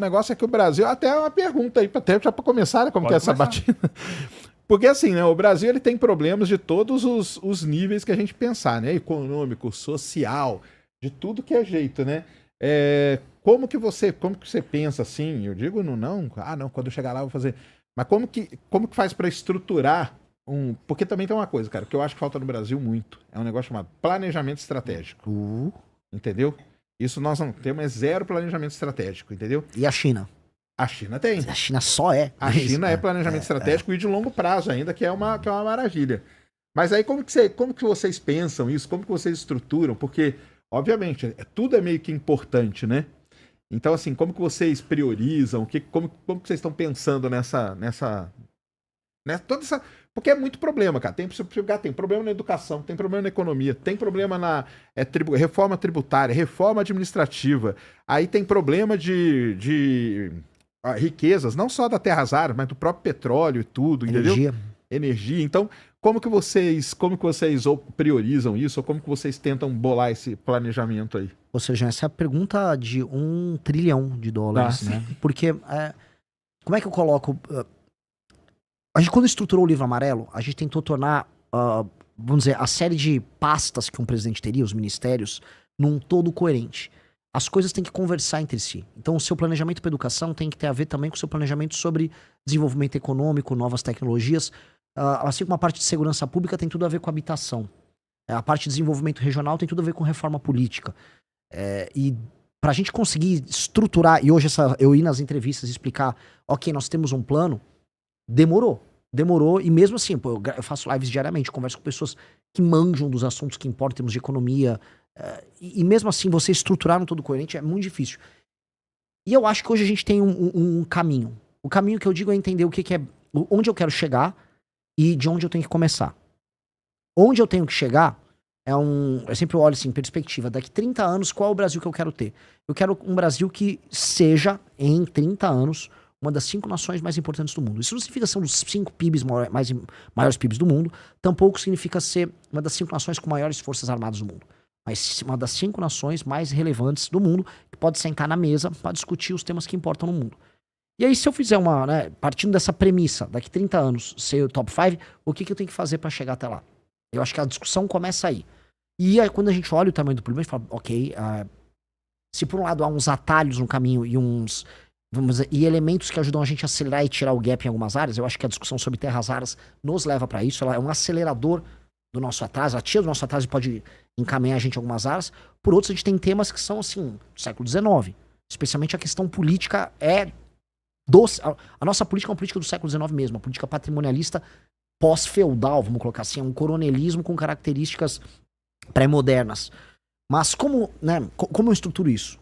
O negócio é que o Brasil, até uma pergunta aí, até já para começar, né, como que é essa Pode batida. Porque assim, né, o Brasil ele tem problemas de todos os níveis que a gente pensar, né? Econômico, social, de tudo que é jeito, né? Como que você pensa assim? Eu digo não, quando eu chegar lá eu vou fazer. Mas como que faz para estruturar porque também tem uma coisa, cara, que eu acho que falta no Brasil muito. É um negócio chamado planejamento estratégico. Entendeu? Isso nós não temos, é zero planejamento estratégico, entendeu? E a China? A China tem. A China só é. A China é planejamento estratégico e de longo prazo ainda, que é uma maravilha. Mas aí como que vocês pensam isso? Como que vocês estruturam? Porque, obviamente, tudo é meio que importante, né? Então, assim, como que vocês priorizam? Como que vocês estão pensando toda essa... Porque é muito problema, cara. Tem problema na educação, tem problema na economia, tem problema na reforma tributária, reforma administrativa. Aí tem problema de riquezas, não só da terra raras, mas do próprio petróleo e tudo, entendeu? Energia. Então, como que vocês priorizam isso? Ou como que vocês tentam bolar esse planejamento aí? Ou seja, essa é a pergunta de $1 trilhão, né? Porque, como é que eu coloco... A gente, quando estruturou o Livro Amarelo, a gente tentou tornar, vamos dizer, a série de pastas que um presidente teria, os ministérios, num todo coerente. As coisas têm que conversar entre si. Então, o seu planejamento para educação tem que ter a ver também com o seu planejamento sobre desenvolvimento econômico, novas tecnologias. Assim como a parte de segurança pública tem tudo a ver com habitação. A parte de desenvolvimento regional tem tudo a ver com reforma política. E para a gente conseguir estruturar, e hoje eu ir nas entrevistas e explicar, ok, nós temos um plano, demorou, e mesmo assim, eu faço lives diariamente, converso com pessoas que manjam dos assuntos que importam em termos de economia, e mesmo assim, você estruturar no todo coerente é muito difícil. E eu acho que hoje a gente tem um caminho. O caminho que eu digo é entender o que é, onde eu quero chegar e de onde eu tenho que começar. Onde eu tenho que chegar eu sempre olho assim, perspectiva, daqui 30 anos, qual é o Brasil que eu quero ter? Eu quero um Brasil que seja, em 30 anos, uma das 5 nações mais importantes do mundo. Isso não significa ser um dos 5 PIBs maiores PIBs do mundo, tampouco significa ser uma das 5 nações com maiores forças armadas do mundo, mas uma das 5 nações mais relevantes do mundo, que pode sentar na mesa para discutir os temas que importam no mundo. E aí, se eu fizer partindo dessa premissa, daqui 30 anos, ser o top 5, o que eu tenho que fazer para chegar até lá? Eu acho que a discussão começa aí. E aí, quando a gente olha o tamanho do problema, a gente fala, ok, se por um lado há uns atalhos no caminho e elementos que ajudam a gente a acelerar e tirar o gap em algumas áreas, eu acho que a discussão sobre terras raras nos leva para isso, ela é um acelerador do nosso atraso, ela tira do nosso atraso e pode encaminhar a gente em algumas áreas. Por outros, a gente tem temas que são, assim, do século XIX. Especialmente a questão política a nossa política é uma política do século XIX mesmo, uma política patrimonialista pós-feudal, vamos colocar assim, é um coronelismo com características pré-modernas. Mas como eu estruturo isso?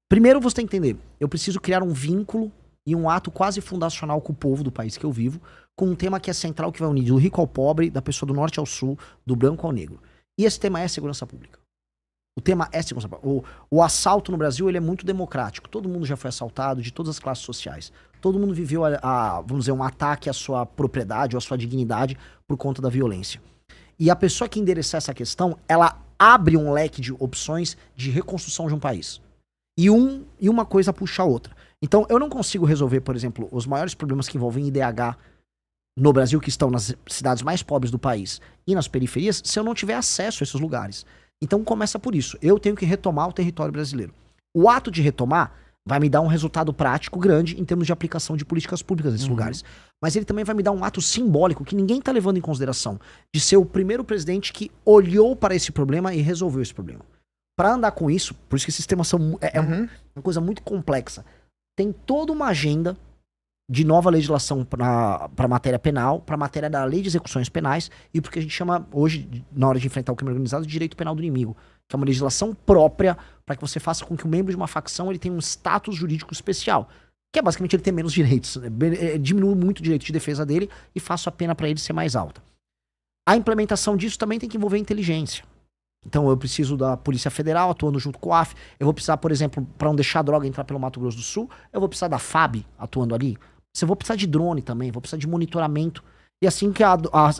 Primeiro você tem que entender, eu preciso criar um vínculo e um ato quase fundacional com o povo do país que eu vivo, com um tema que é central, que vai unir do rico ao pobre, da pessoa do norte ao sul, do branco ao negro. E esse tema é segurança pública. O tema é segurança pública. O assalto no Brasil, ele é muito democrático. Todo mundo já foi assaltado, de todas as classes sociais. Todo mundo viveu, vamos dizer, um ataque à sua propriedade ou à sua dignidade por conta da violência. E a pessoa que endereçar essa questão, ela abre um leque de opções de reconstrução de um país. E uma coisa puxa a outra. Então, eu não consigo resolver, por exemplo, os maiores problemas que envolvem IDH no Brasil, que estão nas cidades mais pobres do país e nas periferias, se eu não tiver acesso a esses lugares. Então, começa por isso. Eu tenho que retomar o território brasileiro. O ato de retomar vai me dar um resultado prático grande em termos de aplicação de políticas públicas nesses lugares. Mas ele também vai me dar um ato simbólico que ninguém está levando em consideração, de ser o primeiro presidente que olhou para esse problema e resolveu esse problema. Para andar com isso, por isso que esses temas são uma coisa muito complexa. Tem toda uma agenda de nova legislação para matéria penal, para matéria da lei de execuções penais e porque a gente chama hoje, na hora de enfrentar o crime organizado, de direito penal do inimigo, que é uma legislação própria para que você faça com que o membro de uma facção ele tenha um status jurídico especial, que é basicamente ele ter menos direitos, diminui muito o direito de defesa dele e faça a pena para ele ser mais alta. A implementação disso também tem que envolver inteligência. Então eu preciso da Polícia Federal atuando junto com o AF, eu vou precisar, por exemplo, para não deixar a droga entrar pelo Mato Grosso do Sul, eu vou precisar da FAB atuando ali, eu vou precisar de drone também, vou precisar de monitoramento, e assim que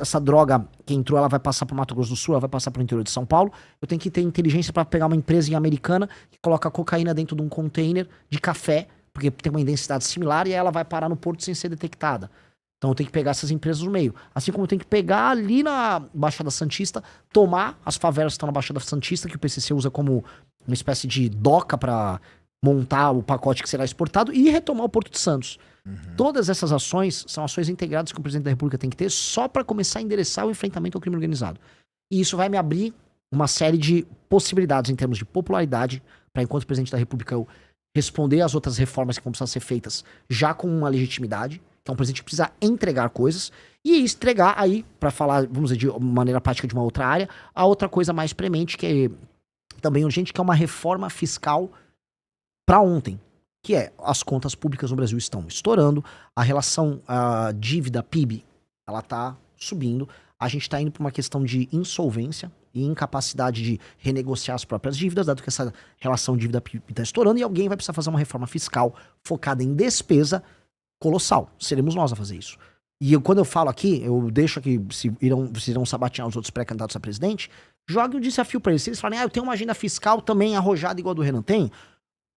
essa droga que entrou, ela vai passar para o Mato Grosso do Sul, ela vai passar para o interior de São Paulo, eu tenho que ter inteligência para pegar uma empresa americana que coloca cocaína dentro de um container de café porque tem uma densidade similar e ela vai parar no porto sem ser detectada. Então eu tenho que pegar essas empresas no meio. Assim como eu tenho que pegar ali na Baixada Santista, tomar as favelas que estão na Baixada Santista, que o PCC usa como uma espécie de doca para montar o pacote que será exportado e retomar o Porto de Santos. Todas essas ações são ações integradas que o presidente da República tem que ter só para começar a endereçar o enfrentamento ao crime organizado. E isso vai me abrir uma série de possibilidades em termos de popularidade para, enquanto presidente da República, eu responder às outras reformas que vão precisar ser feitas já com uma legitimidade, que é um presidente que precisa entregar coisas, e entregar aí, para falar, vamos dizer, de maneira prática de uma outra área, a outra coisa mais premente, que é também urgente, que é uma reforma fiscal para ontem, que é as contas públicas no Brasil estão estourando, a relação dívida-PIB, ela tá subindo, a gente está indo para uma questão de insolvência e incapacidade de renegociar as próprias dívidas, dado que essa relação dívida-PIB está estourando, e alguém vai precisar fazer uma reforma fiscal focada em despesa colossal. Seremos nós a fazer isso. E quando eu falo aqui, eu deixo aqui, se irão sabatear os outros pré-candidatos a presidente, jogue um desafio para eles. Se eles falarem, eu tenho uma agenda fiscal também arrojada igual a do Renan tem,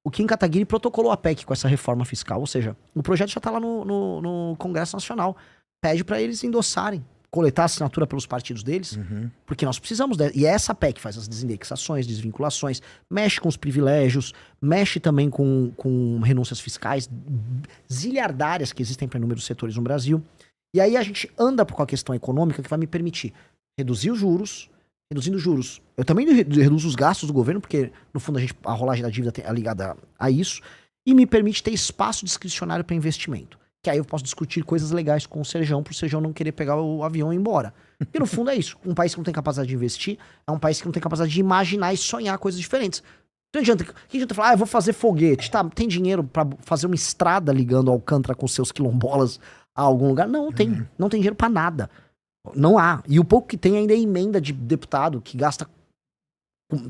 o Kim Kataguiri protocolou a PEC com essa reforma fiscal, ou seja, o projeto já está lá no Congresso Nacional. Pede para eles endossarem, coletar a assinatura pelos partidos deles, porque nós precisamos e essa PEC faz as desindexações, desvinculações, mexe com os privilégios, mexe também com renúncias fiscais zilhardárias que existem para inúmeros setores no Brasil. E aí a gente anda com a questão econômica que vai me permitir reduzir os juros. Reduzindo os juros, eu também reduzo os gastos do governo, porque no fundo a rolagem da dívida é ligada a isso, e me permite ter espaço discricionário para investimento. Que aí eu posso discutir coisas legais com o Serjão, pro Serjão não querer pegar o avião e ir embora. E no fundo é isso. Um país que não tem capacidade de investir é um país que não tem capacidade de imaginar e sonhar coisas diferentes. Não adianta, que adianta falar, eu vou fazer foguete, tá? Tem dinheiro para fazer uma estrada ligando Alcântara com seus quilombolas a algum lugar? Não tem. Não tem dinheiro para nada. Não há. E o pouco que tem ainda é emenda de deputado que gasta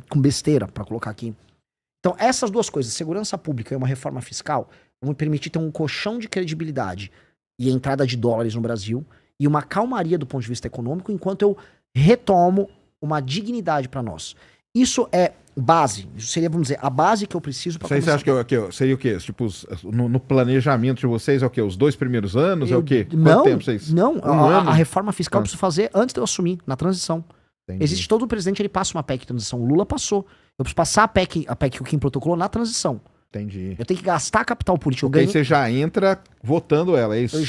com besteira, para colocar aqui. Então, essas duas coisas, segurança pública e uma reforma fiscal, vão me permitir ter um colchão de credibilidade e entrada de dólares no Brasil e uma calmaria do ponto de vista econômico, enquanto eu retomo uma dignidade para nós. Isso é base. Isso seria, vamos dizer, a base que eu preciso para começar. Você acha que seria o quê? Tipo, no planejamento de vocês é o quê? Os 2 primeiros anos? É o quê? Quanto tempo vocês? Não, a reforma fiscal eu preciso fazer antes de eu assumir, na transição. Entendi. Existe todo o presidente, ele passa uma PEC de transição. O Lula passou. Eu preciso passar a PEC que o Kim protocolou na transição. Entendi. Eu tenho que gastar capital político. Porque aí você já entra votando ela, é isso? Eu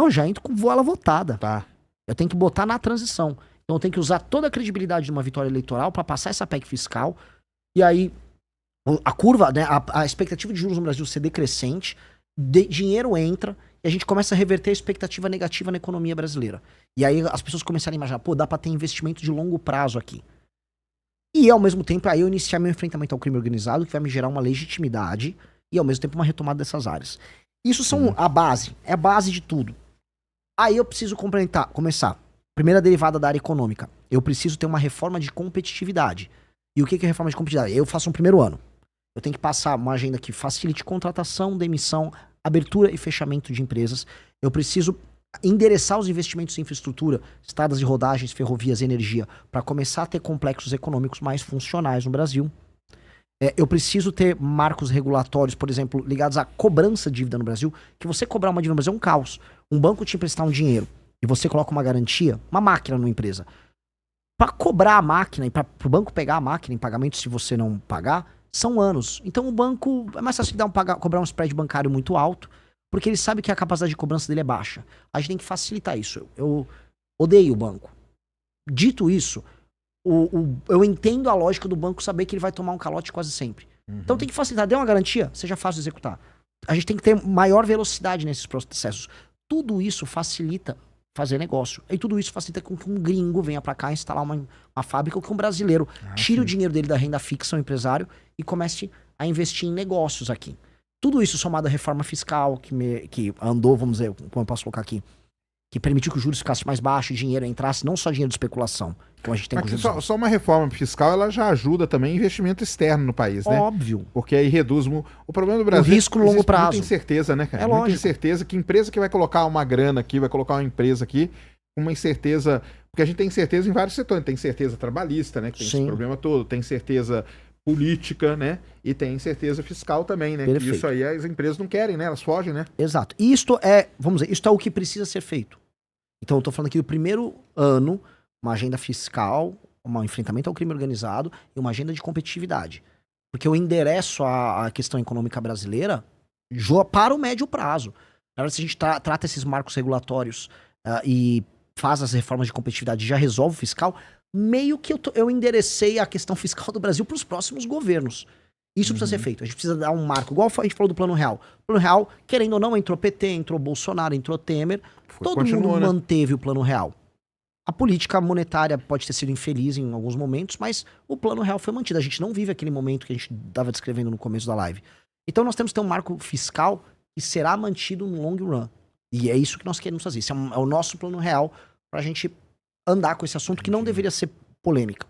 já entro com ela votada. Tá. Eu tenho que botar na transição. Então eu tenho que usar toda a credibilidade de uma vitória eleitoral para passar essa PEC fiscal. E aí, a curva, né, a expectativa de juros no Brasil ser decrescente, dinheiro entra e a gente começa a reverter a expectativa negativa na economia brasileira. E aí as pessoas começarem a imaginar, dá pra ter investimento de longo prazo aqui. E ao mesmo tempo, aí eu iniciar meu enfrentamento ao crime organizado, que vai me gerar uma legitimidade e ao mesmo tempo uma retomada dessas áreas. Isso são a base, é a base de tudo. Aí eu preciso começar. Primeira derivada da área econômica. Eu preciso ter uma reforma de competitividade. E o que é reforma de competitividade? Eu faço um primeiro ano. Eu tenho que passar uma agenda que facilite contratação, demissão, abertura e fechamento de empresas. Eu preciso endereçar os investimentos em infraestrutura, estradas de rodagens, ferrovias e energia, para começar a ter complexos econômicos mais funcionais no Brasil. Eu preciso ter marcos regulatórios, por exemplo, ligados à cobrança de dívida no Brasil, que você cobrar uma dívida no Brasil é um caos. Um banco te emprestar um dinheiro e você coloca uma garantia, uma máquina numa empresa. Para cobrar a máquina e para o banco pegar a máquina em pagamento, se você não pagar, são anos. Então o banco é mais fácil cobrar um spread bancário muito alto, porque ele sabe que a capacidade de cobrança dele é baixa. A gente tem que facilitar isso. Eu odeio o banco. Dito isso, eu entendo a lógica do banco saber que ele vai tomar um calote quase sempre. Então tem que facilitar. Deu uma garantia, seja fácil de executar. A gente tem que ter maior velocidade nesses processos. Tudo isso facilita fazer negócio. E tudo isso facilita com que um gringo venha para cá instalar uma fábrica, ou que um brasileiro tire o dinheiro dele da renda fixa, um empresário, e comece a investir em negócios aqui. Tudo isso somado à reforma fiscal que andou, vamos dizer, como eu posso colocar aqui, que permitiu que os juros ficassem mais baixos, o dinheiro entrasse, não só dinheiro de especulação, como a gente tem com juros. Só uma reforma fiscal, ela já ajuda também investimento externo no país, né? Óbvio. Porque aí reduz o problema do Brasil. O risco no longo prazo. Muita incerteza, né, cara? É lógico. Muita incerteza que empresa que vai colocar uma grana aqui, vai colocar uma empresa aqui, uma incerteza, porque a gente tem incerteza em vários setores, tem incerteza trabalhista, né, que tem esse problema todo, tem incerteza política, né? E tem incerteza fiscal também, né? Perfeito. Isso aí as empresas não querem, né? Elas fogem, né? Exato. E isto é, vamos dizer, isto é o que precisa ser feito. Então eu tô falando aqui do primeiro ano, uma agenda fiscal, um enfrentamento ao crime organizado e uma agenda de competitividade. Porque eu endereço a questão econômica brasileira para o médio prazo. Na verdade, se a gente trata esses marcos regulatórios e faz as reformas de competitividade e já resolve o fiscal, meio que eu enderecei a questão fiscal do Brasil para os próximos governos. Isso precisa ser feito. A gente precisa dar um marco, igual a gente falou do Plano Real. O Plano Real, querendo ou não, entrou PT, entrou Bolsonaro, entrou Temer. Todo mundo manteve o Plano Real. A política monetária pode ter sido infeliz em alguns momentos, mas o Plano Real foi mantido. A gente não vive aquele momento que a gente estava descrevendo no começo da live. Então nós temos que ter um marco fiscal que será mantido no long run. E é isso que nós queremos fazer. Esse é o nosso Plano Real para a gente andar com esse assunto que não deveria ser polêmica.